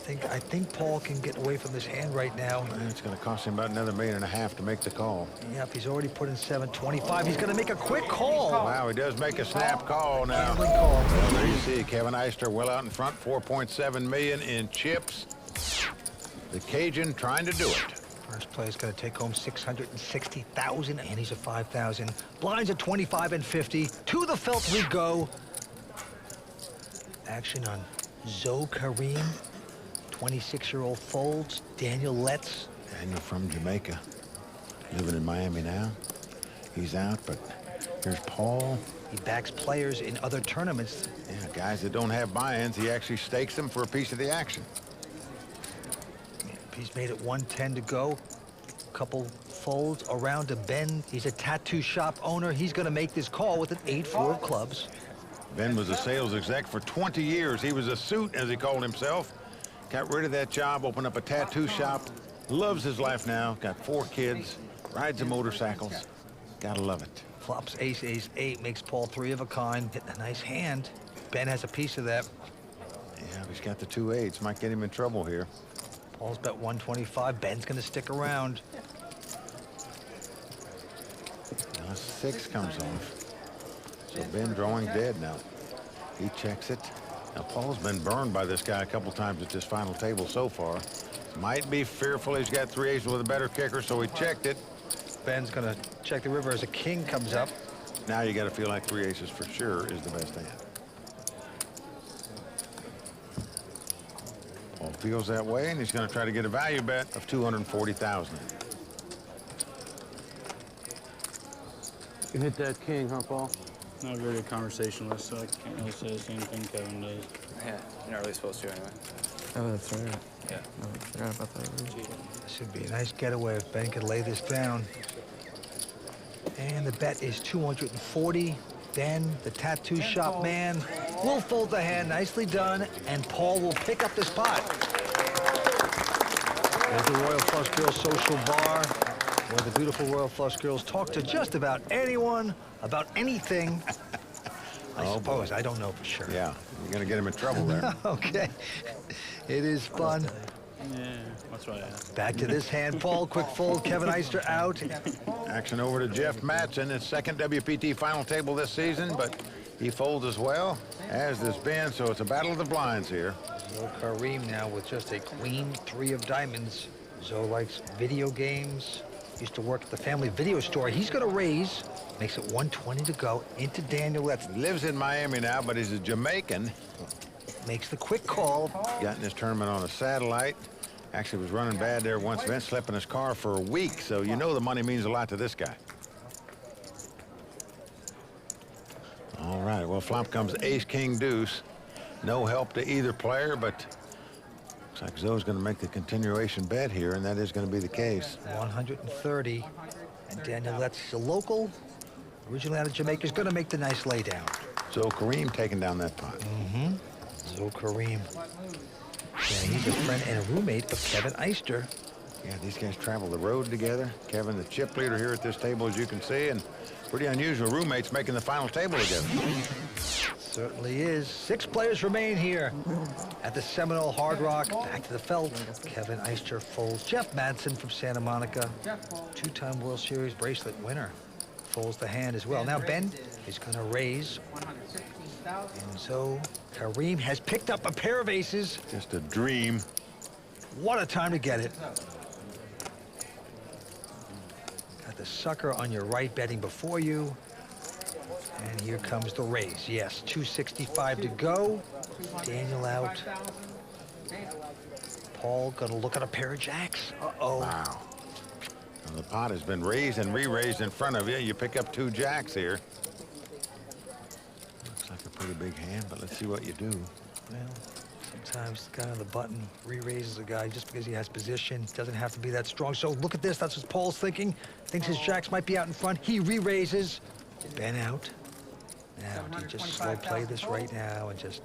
I think Paul can get away from this hand right now. It's going to cost him about another $1.5 million to make the call. Yep, he's already put in 725. He's going to make a quick call. Wow, he does make a snap call now. Gambling call. Well, there you see Kevin Eyster well out in front, $4.7 million in chips. The Cajun trying to do it. First player's going to take home $660,000, and he's at $5,000. Blinds at 25 and 50. To the felt we go. Action on Zo Karim. 26-year-old folds. Daniel Letts. Daniel from Jamaica, living in Miami now. He's out, but here's Paul. He backs players in other tournaments. Yeah, guys that don't have buy-ins, he actually stakes them for a piece of the action. He's made it 110 to go. Couple folds around to Ben. He's a tattoo shop owner. He's going to make this call with an 8-4 of clubs. Ben was a sales exec for 20 years. He was a suit, as he called himself. Got rid of that job, opened up a tattoo shop. Loves his life now. Got 4 kids. Rides the motorcycles. Gotta love it. Flops ace, ace, 8. Makes Paul 3 of a kind. Hitting a nice hand. Ben has a piece of that. Yeah, he's got the 2 8s. Might get him in trouble here. Paul's bet 125. Ben's going to stick around. Now 6 comes off. So Ben drawing dead now. He checks it. Now Paul's been burned by this guy a couple times at this final table so far. Might be fearful he's got 3 aces with a better kicker, so he checked it. Ben's going to check the river as a king comes up. Now you got to feel like 3 aces for sure is the best hand. Paul feels that way, and he's going to try to get a value bet of $240,000. You hit that king, huh, Paul? Not very good conversationalist, so I can't really say the same thing Kevin does. Yeah, you're not really supposed to anyway. Oh, that's right. Yeah. No, I forgot about that. This should be a nice getaway if Ben could lay this down. And the bet is 240. Ben, the tattoo shop man, will fold the hand. Nicely done. And Paul will pick up this pot. There's the Royal Flush Girls Social Bar, where the beautiful Royal Flush Girls talk to just about anyone, about anything. I suppose. I don't know for sure. Yeah, you're going to get him in trouble there. Okay. It is fun. Yeah, that's what I asked. Back to this hand, Paul. Quick fold. Kevin Eyster out. Action over to Jeff Madsen, his second WPT final table this season, but he folds as well, as does Ben, so it's a battle of the blinds here. Zo Karim now with just a queen 3 of diamonds. Zo likes video games. Used to work at the family video store. He's going to raise. Makes it 120 to go into Daniel Letts. He lives in Miami now, but he's a Jamaican. Makes the quick call. Got in this tournament on a satellite. Actually was running bad there once. Vince slept in his car for a week, so you know the money means a lot to this guy. All right, well, flop comes ace, king, deuce. No help to either player, but looks like Zo's going to make the continuation bet here, and that is going to be the case. 130. And Daniel Letts, a local, originally out of Jamaica, is going to make the nice laydown. Zo Karim taking down that pot. Mm-hmm. Zo Karim. Yeah, he's a friend and a roommate of Kevin Eyster. Yeah, these guys travel the road together. Kevin, the chip leader here at this table, as you can see, and pretty unusual roommates making the final table together. Certainly is. 6 players remain here at the Seminole Hard Rock. Back to the felt. Kevin Eyster folds. Jeff Madsen from Santa Monica, 2-time World Series bracelet winner, folds the hand as well. Now Ben is going to raise. And so Karim has picked up a pair of aces. Just a dream. What a time to get it. Got the sucker on your right betting before you. And here comes the raise. Yes, 265 to go. Daniel out. Paul gonna look at a pair of jacks. Uh-oh. Wow. Well, the pot has been raised and re-raised in front of you. You pick up 2 jacks here. Looks like a pretty big hand, but let's see what you do. Well, sometimes the guy on the button re-raises a guy just because he has position. Doesn't have to be that strong. So look at this. That's what Paul's thinking. Thinks his jacks might be out in front. He re-raises. Ben out. Now, do you just slow play this right now and just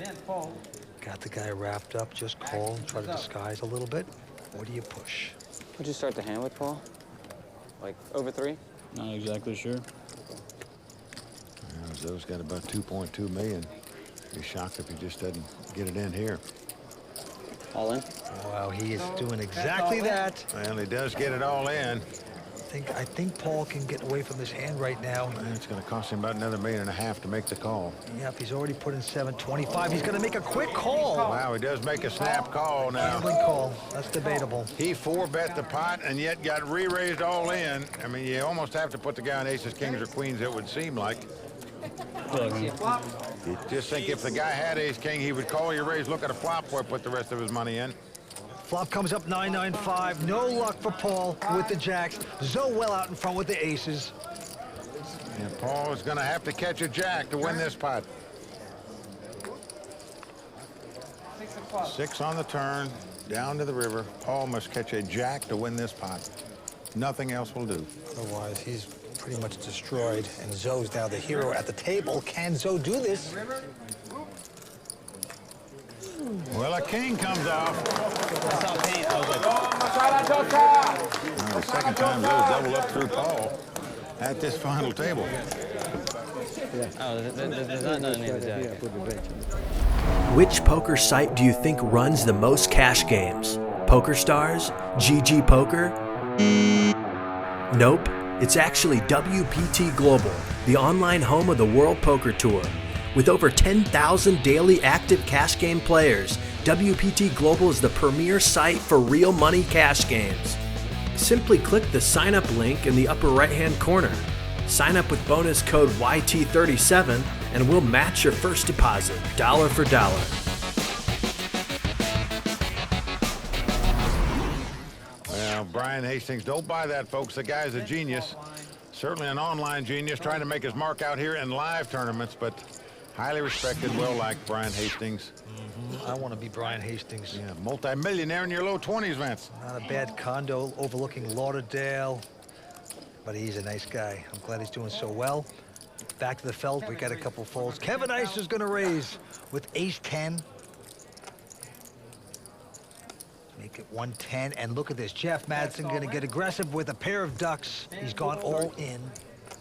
got the guy wrapped up? Just call, try to disguise a little bit? Or do you push? What'd you start the hand with, Paul? Like over 3? Not exactly sure. Zo's got about 2.2 million. Be shocked if he just doesn't get it in here. All in? Wow, he is doing exactly that. Well, he does get it all in. I think Paul can get away from this hand right now. And it's going to cost him about another $1.5 million to make the call. Yep, he's already put in 725. He's going to make a quick call. Wow, he does make a snap call now. Quick call. That's debatable. He 4-bet the pot and yet got re-raised all in. I mean, you almost have to put the guy on aces, kings, or queens, it would seem like. You just think if the guy had ace-king, he would call your raise, look at a flop where he put the rest of his money in. Flop comes up 995. No luck for Paul with the jacks. Zo well out in front with the aces. And Paul is going to have to catch a jack to win this pot. 6 on the turn, down to the river. Paul must catch a jack to win this pot. Nothing else will do. Otherwise, he's pretty much destroyed, and Zo's now the hero at the table. Can Zo do this? Well, a king comes off. I saw paint. I was like, The second time Zo's double up through Paul at this final table. oh, there's not none in the jack. Which poker site do you think runs the most cash games? PokerStars? GG Poker? Nope. It's actually WPT Global, the online home of the World Poker Tour. With over 10,000 daily active cash game players, WPT Global is the premier site for real money cash games. Simply click the sign up link in the upper right hand corner. Sign up with bonus code YT37 and we'll match your first deposit, dollar for dollar. Well, Brian Hastings, don't buy that, folks. The guy's a genius. Certainly an online genius, trying to make his mark out here in live tournaments, but highly respected, well-liked Brian Hastings. I want to be Brian Hastings. Yeah, multi-millionaire in your low 20s, Vince. Not a bad condo overlooking Lauderdale, but he's a nice guy. I'm glad he's doing so well. Back to the felt, we got a couple folds. Kevin Eyster's going to raise with ace-10. Make it 110, and look at this. Jeff Madsen going to get aggressive with a pair of ducks. He's gone all in.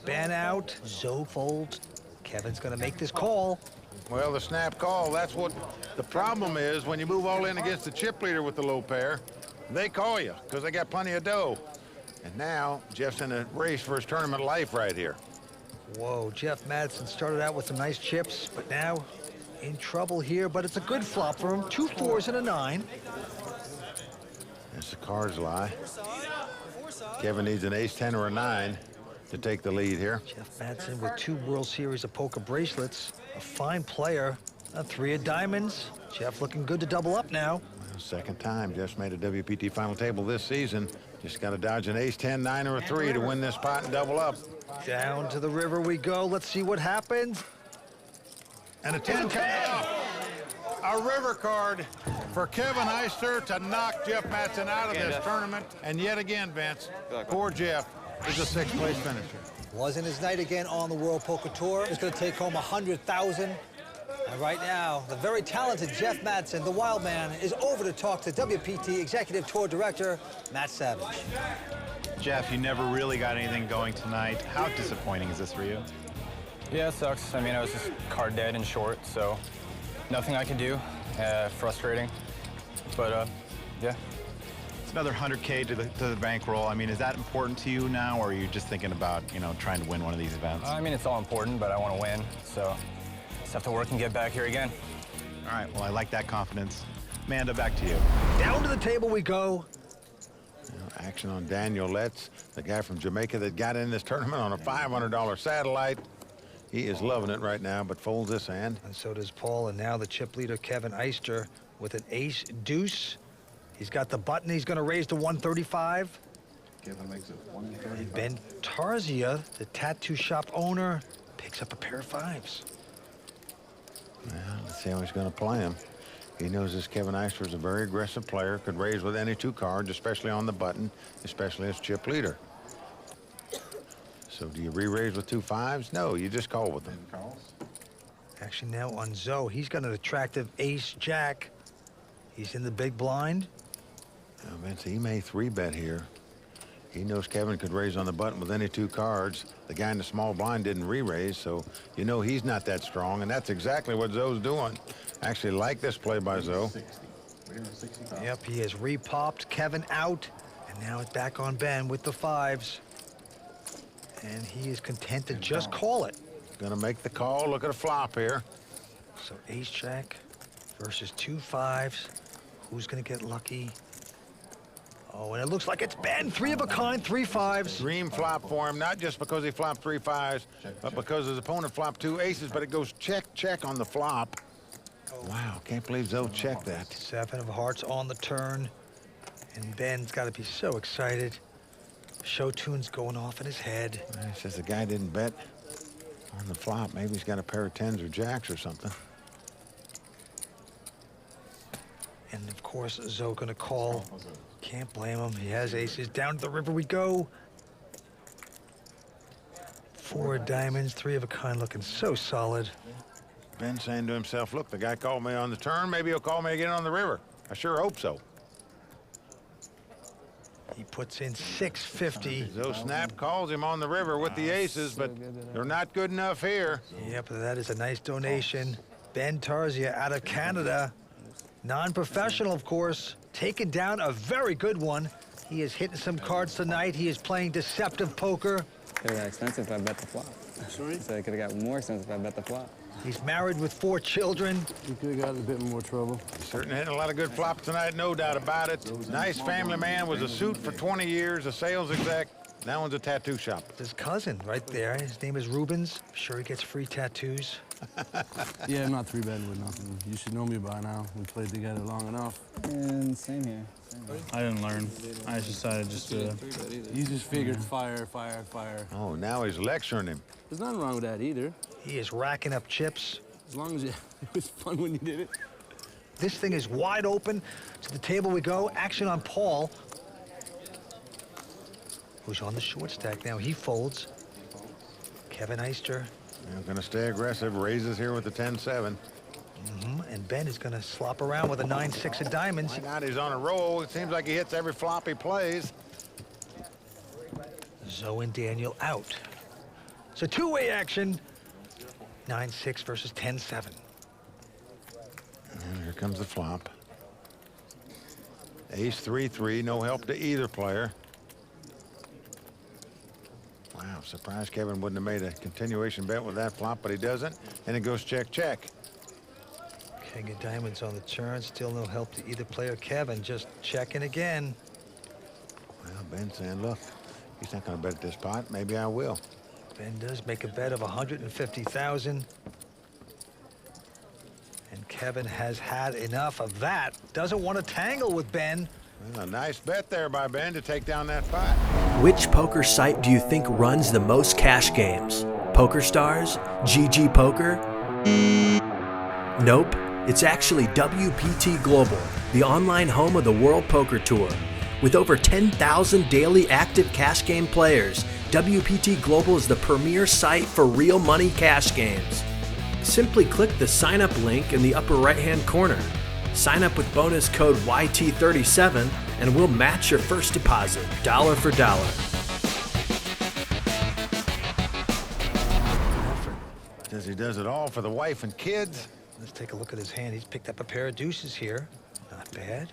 Ben out, Zo folds. Kevin's going to make this call. Well, the snap call, that's what the problem is when you move all in against the chip leader with the low pair. They call you because they got plenty of dough. And now Jeff's in a race for his tournament life right here. Whoa, Jeff Madsen started out with some nice chips, but now in trouble here, but it's a good flop for him. 2 4s and a 9. As the cards lie. Kevin needs an ace-10 or a 9 to take the lead here. Jeff Madsen with 2 World Series of Poker bracelets. A fine player. 3 of diamonds. Jeff looking good to double up now. Well, second time Jeff's made a WPT final table this season. Just got to dodge an ace-10, 9, or a 3 to win this pot and double up. Down to the river we go. Let's see what happens. And a 10 comes off. A river card for Kevin Eyster to knock Jeff Madsen out of this tournament. And yet again, Vince, poor Jeff is a 6th place finisher. Wasn't his night again on the World Poker Tour. He's going to take home $100,000. And right now, the very talented Jeff Madsen, the wild man, is over to talk to WPT Executive Tour Director Matt Savage. Jeff, you never really got anything going tonight. How disappointing is this for you? Yeah, it sucks. I mean, I was just card dead and short, so nothing I could do. Frustrating. But, yeah. It's another $100K to the bankroll. I mean, is that important to you now, or are you just thinking about, you know, trying to win one of these events? I mean, it's all important, but I want to win, so just have to work and get back here again. All right, well, I like that confidence. Amanda, back to you. Down to the table we go. Action on Daniel Letts, the guy from Jamaica that got in this tournament on a $500 satellite. He is loving it right now, but folds this hand. And so does Paul, and now the chip leader, Kevin Eyster, with an ace-deuce. He's got the button. He's going to raise to 135. Kevin makes it 135. And Ben Tarzia, the tattoo shop owner, picks up a pair of 5s. Well, let's see how he's going to play him. He knows this Kevin Eyster is a very aggressive player, could raise with any 2 cards, especially on the button, especially as chip leader. So do you re-raise with 2 5s? No, you just call with them. Action now on Zo. He's got an attractive ace-jack. He's in the big blind. Now, Vince, he may 3-bet here. He knows Kevin could raise on the button with any 2 cards. The guy in the small blind didn't re-raise, so you know he's not that strong, and that's exactly what Zo's doing. Actually like this play by Zo. 365. Yep, he has repopped Kevin out, and now it's back on Ben with the 5s. And he is content to just call it. Gonna make the call. Look at a flop here. So ace jack versus 2 5s. Who's gonna get lucky? Oh, and it looks like it's Ben. 3 of a kind, 3 5s. Dream flop for him, not just because he flopped 3 5s, but because his opponent flopped 2 aces, but it goes check, check on the flop. Wow, can't believe Zo checked that. 7 of hearts on the turn. And Ben's got to be so excited. Show tune's going off in his head. He says the guy didn't bet on the flop. Maybe he's got a pair of 10s or jacks or something. And of course, Zo gonna call. Can't blame him. He has aces. Down to the river we go. 4 diamonds, 3 of a kind, looking so solid. Ben saying to himself, look, the guy called me on the turn. Maybe he'll call me again on the river. I sure hope so. He puts in 650. Zo Snap calls him on the river with the aces, but they're not good enough here. Yep, that is a nice donation. Ben Tarzia out of Canada. Non-professional, of course. Taking down a very good one. He is hitting some cards tonight. He is playing deceptive poker. Could have got expensive if I bet the flop. Sorry? So it could have got more expensive if I bet the flop. He's married with 4 children. You could have got in a bit more trouble. Certainly hitting a lot of good flops tonight, no doubt about it. Nice family man, was a suit for 20 years, a sales exec. That one's a tattoo shop. His cousin right there. His name is Rubens. I'm sure he gets free tattoos. Yeah, I'm not 3-betting with nothing. You should know me by now. We played together long enough. And same here. I didn't learn. I just decided just to... You just figured fire, fire, fire. Oh, now he's lecturing him. There's nothing wrong with that either. He is racking up chips. As long as it was fun when you did it. This thing is wide open. To the table we go. Action on Paul, who's on the short stack now. He folds. Kevin Eyster. He's gonna stay aggressive, raises here with the 10-7. And Ben is going to slop around with a 9-6 of diamonds. Why not? He's on a roll. It seems like he hits every flop he plays. Zo and Daniel out. So two-way action. 9-6 versus 10-7. And here comes the flop. Ace 3-3, no help to either player. Wow, surprised Kevin wouldn't have made a continuation bet with that flop, but he doesn't. And it goes check, check. King of diamonds on the turn. Still no help to either player. Kevin just checking again. Well, Ben saying, look, he's not going to bet at this pot. Maybe I will. Ben does make a bet of 150,000. And Kevin has had enough of that. Doesn't want to tangle with Ben. Well, a nice bet there by Ben to take down that pot. Which poker site do you think runs the most cash games? PokerStars? GG Poker? Nope. It's actually WPT Global, the online home of the World Poker Tour. With over 10,000 daily active cash game players, WPT Global is the premier site for real money cash games. Simply click the sign up link in the upper right hand corner. Sign up with bonus code YT37 and we'll match your first deposit, dollar for dollar. Says he does it all for the wife and kids. Let's take a look at his hand. He's picked up a pair of deuces here. Not bad.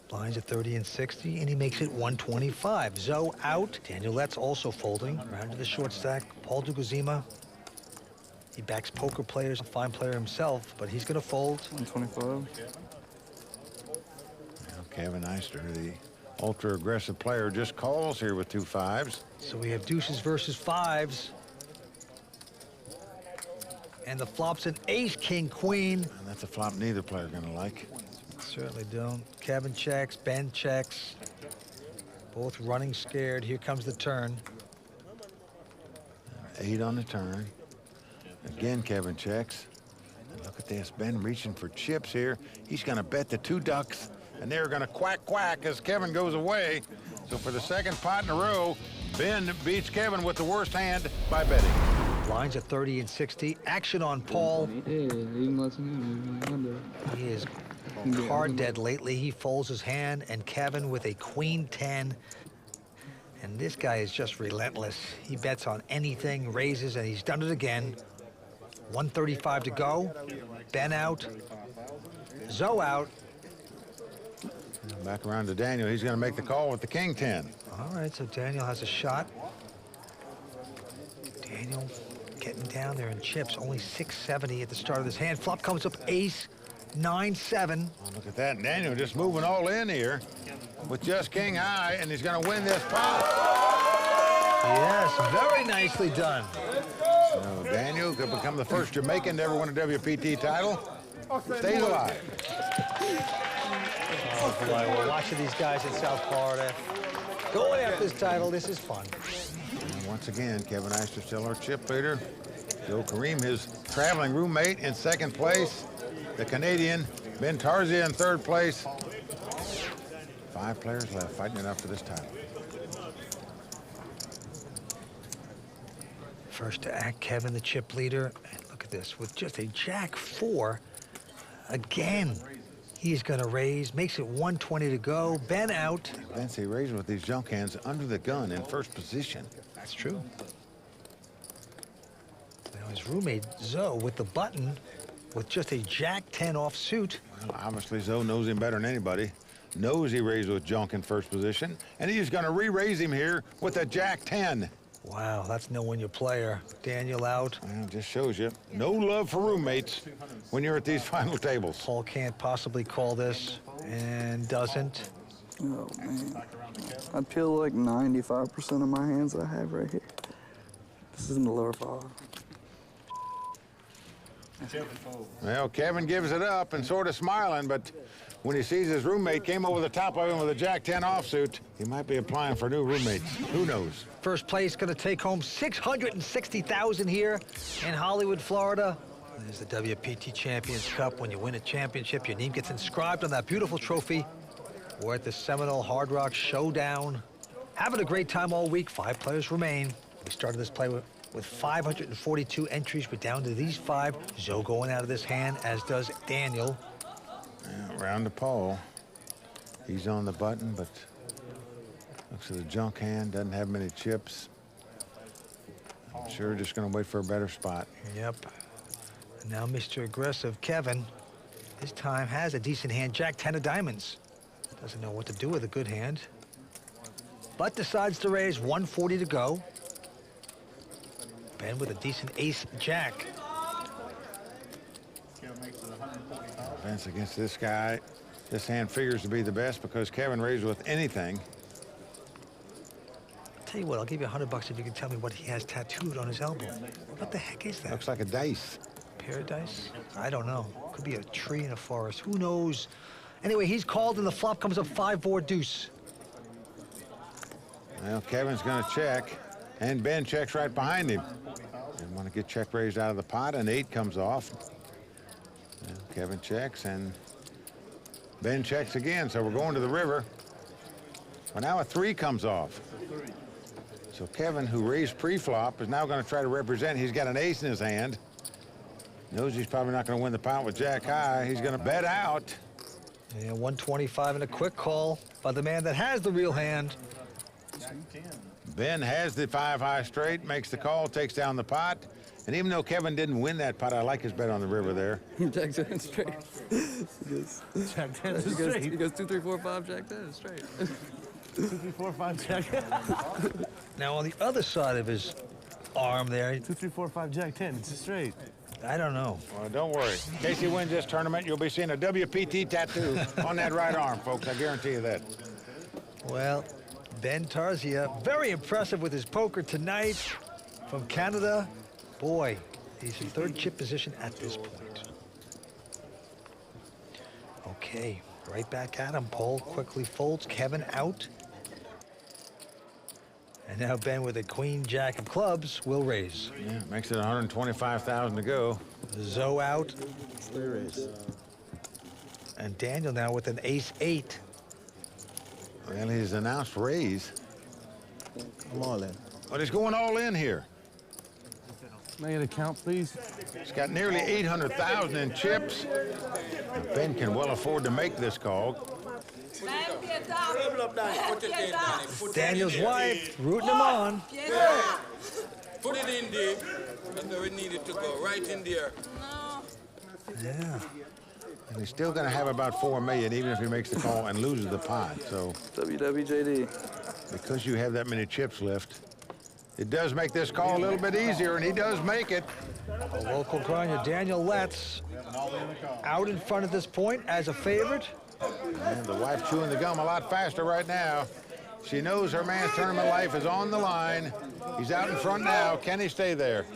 Blinds at 30 and 60, and he makes it 125. Zo out. Daniel Letts also folding. Round to the short stack. Paul Dlugozima. He backs poker players. A fine player himself, but he's going to fold. 125. Now Kevin Eyster, the ultra-aggressive player, just calls here with 2 5s. So we have deuces versus 5s. And the flop's an ace, king, queen. And that's a flop neither player gonna like. Certainly don't. Kevin checks, Ben checks. Both running scared. Here comes the turn. 8 on the turn. Again, Kevin checks. And look at this, Ben reaching for chips here. He's gonna bet the 2 ducks, and they're gonna quack, quack as Kevin goes away. So for the second pot in a row, Ben beats Kevin with the worst hand by betting. Blinds at 30 and 60. Action on Paul. He is card dead lately. He folds his hand, and Kevin with a queen 10. And this guy is just relentless. He bets on anything, raises, and he's done it again. 135 to go. Ben out. Zo out. Back around to Daniel. He's going to make the call with the king 10. All right, so Daniel has a shot. Daniel getting down there in chips. Only 670 at the start of this hand. Flop comes up ace, 9-7. Oh, look at that. Daniel just moving all in here with just king high, and he's going to win this pot. Yes, very nicely done. So Daniel could become the first Jamaican to ever win a WPT title. Stays alive. Oh, boy, we're watching these guys in South Florida. Going after this title, this is fun. And once again, Kevin Eyster still our chip leader. Zo Karim, his traveling roommate, in second place. The Canadian, Ben Tarzia, in third place. 5 players left fighting it up for this title. First to act, Kevin, the chip leader. And look at this, with just a jack 4. Again, he's going to raise, makes it 120 to go. Ben out. Fancy raising with these junk hands under the gun in first position. That's true. Now his roommate, Zo, with the button, with just a jack 10 offsuit. Well, obviously, Zo knows him better than anybody. Knows he raised with junk in first position, and he's going to re-raise him here with a jack 10. Wow, that's knowing your player. Daniel out. Well, it just shows you no love for roommates when you're at these final tables. Paul can't possibly call this, and doesn't. Oh, man. I feel like 95% of my hands I have right here. This is in the lower 5. Well, Kevin gives it up and sort of smiling, but when he sees his roommate came over the top of him with a jack 10 offsuit, he might be applying for new roommates. Who knows? First place going to take home $660,000 here in Hollywood, Florida. There's the WPT Champions Cup. When you win a championship, your name gets inscribed on that beautiful trophy. We're at the Seminole Hard Rock Showdown. Having a great time all week. 5 players remain. We started this play with 542 entries. We're down to these 5. Zo going out of this hand, as does Daniel. Yeah, round to Paul. He's on the button, but looks at the junk hand, doesn't have many chips. I'm sure just going to wait for a better spot. Yep. And now Mr. Aggressive Kevin, this time has a decent hand, jack 10 of diamonds. Doesn't know what to do with a good hand, but decides to raise, 140 to go. Ben with a decent ace jack. Defense against this guy. This hand figures to be the best because Kevin raised with anything. I'll tell you what, I'll give you $100 if you can tell me what he has tattooed on his elbow. What the heck is that? Looks like a dice. Paradise? I don't know. Could be a tree in a forest. Who knows? Anyway, he's called and the flop comes up 5-4 deuce. Well, Kevin's going to check, and Ben checks right behind him. Didn't want to get check raised out of the pot, and 8 comes off. Well, Kevin checks, and Ben checks again, so we're going to the river. Well, now a 3 comes off. So Kevin, who raised pre-flop, is now going to try to represent. He's got an ace in his hand. Knows he's probably not going to win the pot with jack high. He's going to bet out. Yeah, 125 and a quick call by the man that has the real hand. Ben has the 5 high straight, makes the call, takes down the pot. And even though Kevin didn't win that pot, I like his bet on the river there. Jack 10 straight. Jack 10 straight. He goes 2, 3, 4, 5, Jack 10 straight. 2, 3, 4, 5, Jack. Now on the other side of his arm there, 2, 3, 4, 5, Jack 10. It's straight. I don't know. Well, don't worry. In case he wins this tournament, you'll be seeing a WPT tattoo on that right arm, folks. I guarantee you that. Well, Ben Tarzia, very impressive with his poker tonight from Canada. Boy, he's in 3rd chip position at this point. Okay, right back at him. Paul quickly folds. Kevin out. And now Ben with a queen jack of clubs will raise. Yeah, makes it 125,000 to go. Zo out. And Daniel now with an ace 8. Well, he's announced raise. I'm all in. But he's going all in here. Can I get a count, please? He's got nearly 800,000 in chips. And Ben can well afford to make this call. Daniel's wife rooting him on. Put it in there. That's where we need it to go, right in there. Yeah. And he's still going to have about $4 million, even if he makes the call and loses the pot. So WWJD. because you have that many chips left, it does make this call a little bit easier, and he does make it. A local grinder, Daniel Letts, out in front at this point as a favorite. And the wife chewing the gum a lot faster right now. She knows her man's tournament life is on the line. He's out in front now. Can he stay there?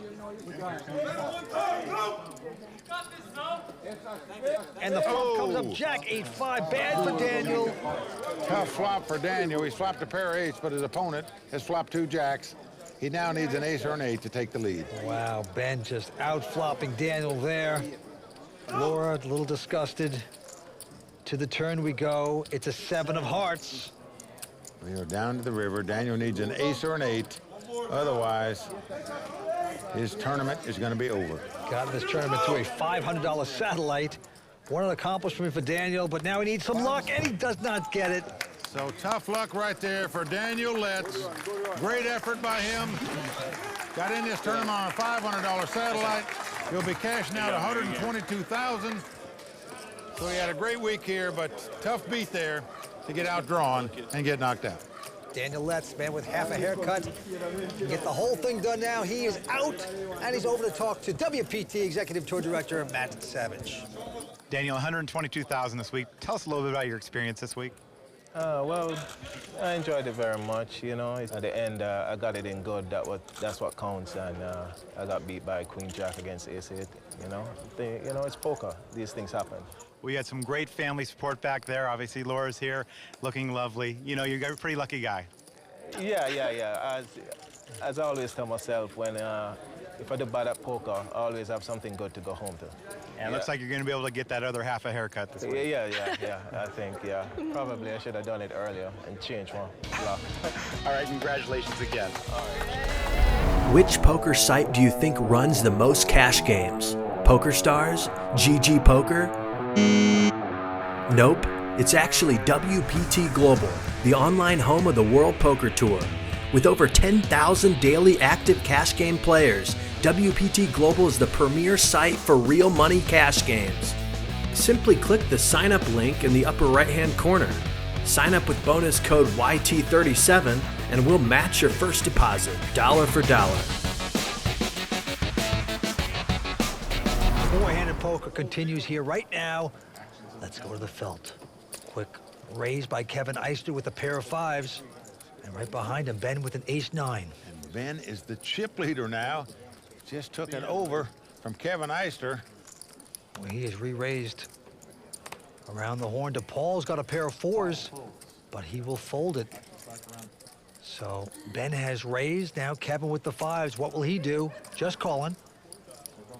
And the flop comes up Jack 8-5. Bad for Daniel. Tough flop for Daniel. He's flopped a pair of eights, but his opponent has flopped 2 jacks. He now needs an ace or an 8 to take the lead. Wow, Ben just out-flopping Daniel there. Laura, a little disgusted. To the turn we go. It's a 7 of hearts. We are down to the river. Daniel needs an ace or an 8. Otherwise, his tournament is going to be over. Got this tournament to a $500 satellite. One accomplishment for Daniel, but now he needs some luck, and he does not get it. So tough luck right there for Daniel Letts. Great effort by him. Got in this tournament on a $500 satellite. He'll be cashing out $122,000. So he had a great week here, but tough beat there to get outdrawn and get knocked out. Daniel Letts, man with half a haircut. To get the whole thing done now, he is out, and he's over to talk to WPT Executive Tour Director Matt Savage. Daniel, $122,000 this week. Tell us a little bit about your experience this week. Well, I enjoyed it very much, you know. At the end, I got it in good. That's what counts, and I got beat by Queen Jack against ACES, you know. It's poker. These things happen. We had some great family support back there. Obviously, Laura's here, looking lovely. You know, you're a pretty lucky guy. Yeah. As I always tell myself, when if I do bad at poker, I always have something good to go home to. And it looks like you're going to be able to get that other half a haircut this week. Yeah. I think, probably I should have done it earlier and changed one block. All right, congratulations again. All right. Which poker site do you think runs the most cash games? PokerStars? GG Poker? Nope, it's actually WPT Global, the online home of the World Poker Tour. With over 10,000 daily active cash game players, WPT Global is the premier site for real money cash games. Simply click the sign up link in the upper right hand corner. Sign up with bonus code YT37 and we'll match your first deposit, dollar for dollar. Four-handed poker continues here right now. Let's go to the felt. Quick raise by Kevin Eyster with a pair of 5s. And right behind him, Ben with an ace-9. And Ben is the chip leader now. Just took it over from Kevin Eyster. Well, he is re-raised around the horn to Paul's got a pair of 4s, but he will fold it. So Ben has raised, now Kevin with the 5s. What will he do? Just calling.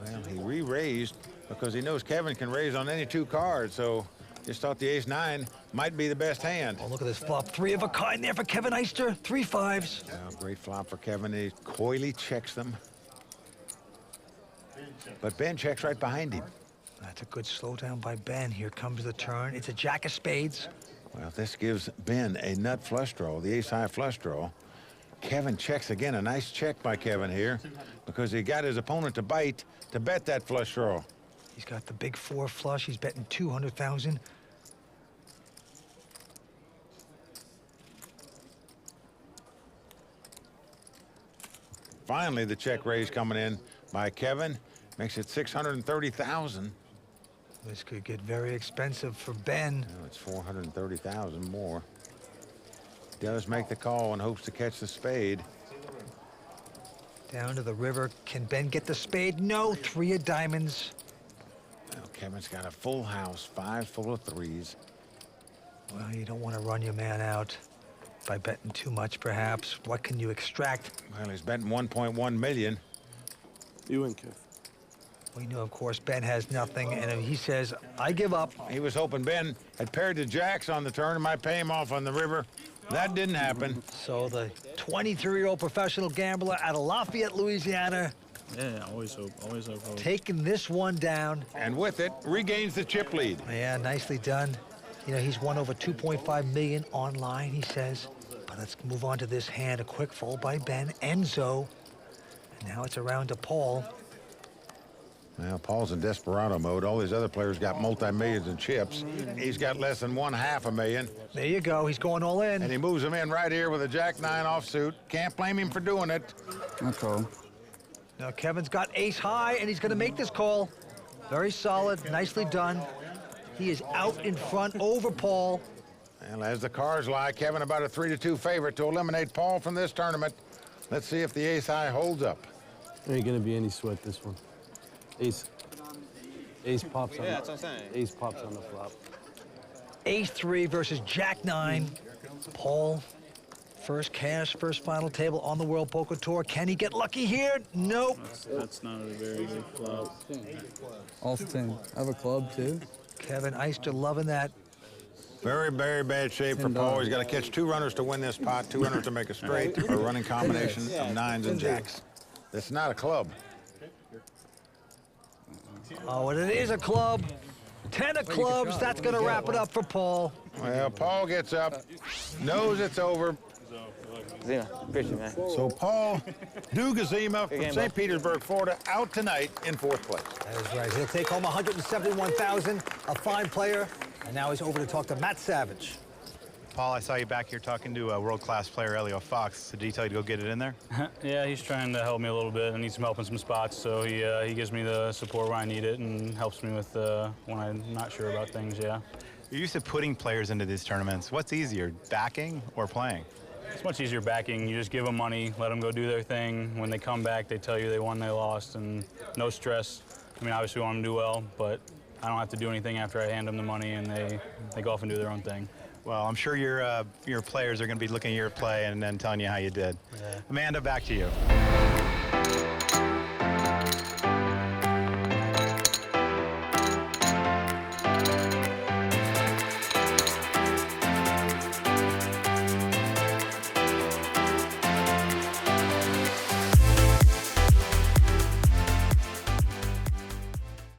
Well, he re-raised because he knows Kevin can raise on any 2 cards, so just thought the ace-9 might be the best hand. Oh, look at this flop. 3 of a kind there for Kevin Eyster. 3 5s. Oh, great flop for Kevin. He coyly checks them. But Ben checks right behind him. That's a good slowdown by Ben. Here comes the turn. It's a jack of spades. Well, this gives Ben a nut flush draw, the ace-high flush draw. Kevin checks again. A nice check by Kevin here because he got his opponent to bite to bet that flush draw. He's got the big 4 flush. He's betting 200,000. Finally, the check raise coming in by Kevin makes it 630,000. This could get very expensive for Ben. No, it's 430,000 more. Does make the call and hopes to catch the spade. Down to the river. Can Ben get the spade? No. 3 of diamonds. Well, Kevin's got a full house, 5 full of 3s. Well, you don't want to run your man out by betting too much, perhaps. What can you extract? Well, he's betting 1.1 million. You win, Kev. We know, of course, Ben has nothing, and he says, I give up. He was hoping Ben had paired the jacks on the turn and might pay him off on the river. That didn't happen. So the 23-year-old professional gambler out of Lafayette, Louisiana, Yeah, always hope. taking this one down. And with it, regains the chip lead. Yeah, nicely done. You know, he's won over 2.5 million online, he says. But let's move on to this hand. A quick fold by Ben and Zo. And now it's around to Paul. Well, Paul's in desperado mode. All these other players got multi-millions in chips. He's got less than $500,000. There you go. He's going all in. And he moves him in right here with a Jack 9 offsuit. Can't blame him for doing it. I call. Now Kevin's got ace high, and he's going to make this call. Very solid, nicely done. He is out in front over Paul. And as the cards lie, Kevin about a 3-2 favorite to eliminate Paul from this tournament. Let's see if the ace high holds up. There ain't gonna be any sweat this one. Ace pops on. Yeah, that's what I'm saying. Ace pops on the flop. Ace 3 versus Jack 9. Paul, first cash, first final table on the World Poker Tour. Can he get lucky here? Nope. That's not a very good flop. Off 10. I have a club too. Kevin Eyster loving that. Very, very bad shape for Paul. He's got to catch 2 runners to win this pot, 2 runners to make a straight, or a running combination of 9s and jacks. That's not a club. Oh, and it is a club. 10 of clubs. That's going to wrap it up for Paul. Well, Paul gets up, knows it's over. Zima, appreciate it, man. So Paul Dlugozima from St. Petersburg, Florida, out tonight in 4th place. That is right. He'll take home $171,000, a fine player. And now he's over to talk to Matt Savage. Paul, I saw you back here talking to a world-class player, Elio Fox. Did he tell you to go get it in there? Yeah, he's trying to help me a little bit. I need some help in some spots, so he gives me the support where I need it and helps me with when I'm not sure about things, yeah. You're used to putting players into these tournaments. What's easier, backing or playing? It's much easier backing. You just give them money, let them go do their thing. When they come back, they tell you they won, they lost, and no stress. I mean, obviously we want them to do well, but I don't have to do anything after I hand them the money, and they go off and do their own thing. Well, I'm sure your players are going to be looking at your play and then telling you how you did. Yeah. Amanda, back to you.